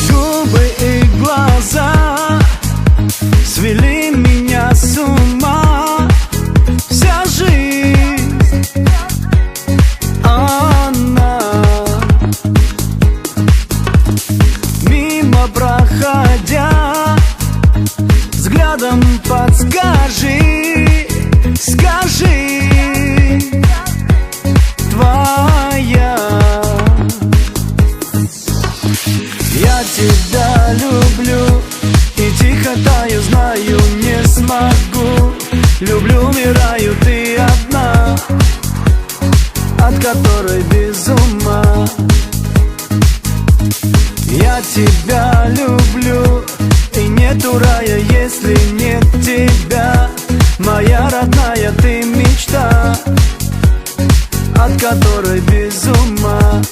Губы и глаза свели меня с ума. Вся жизнь, она мимо проходя, взглядом подскажи, скажи, твоя. Я тебя люблю и тихо таю, знаю, не смогу. Люблю, умираю, ты одна, от которой без ума. Я тебя люблю, и нету рая, если нет тебя. Моя родная, ты мечта, от которой без ума.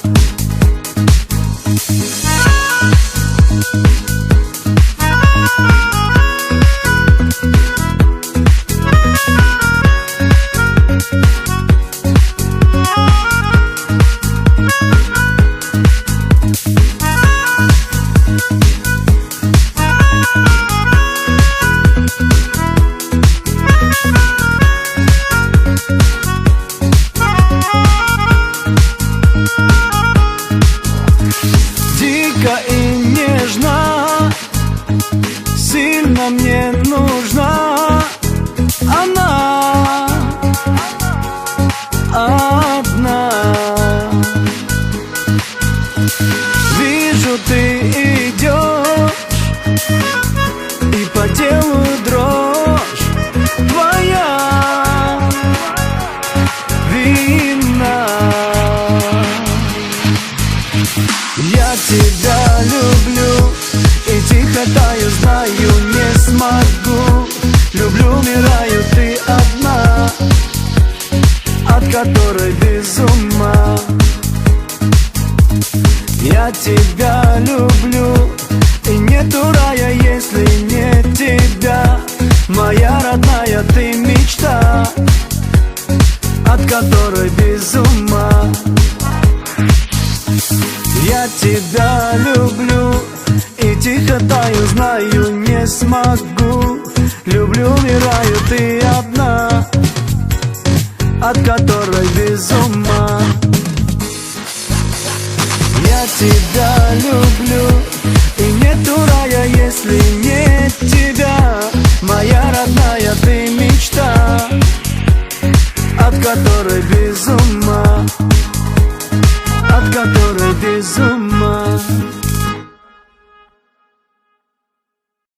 Дико и нежно, сильно мне нужна она одна. Вижу, ты идешь, и по телу дрожь твоя вина. Я тебя люблю и тихо таю, знаю, не смогу. Люблю, умираю, ты одна, от которой без ума. Я тебя люблю, и нету рая, если нет тебя. Моя родная, ты мечта, от которой без ума. Я тебя люблю и тихо таю, знаю, не смогу. Люблю, умираю, ты одна, от которой без ума. Я тебя люблю, и нету рая, если нет тебя. Моя родная, ты мечта, от которой без ума, от которой без ума.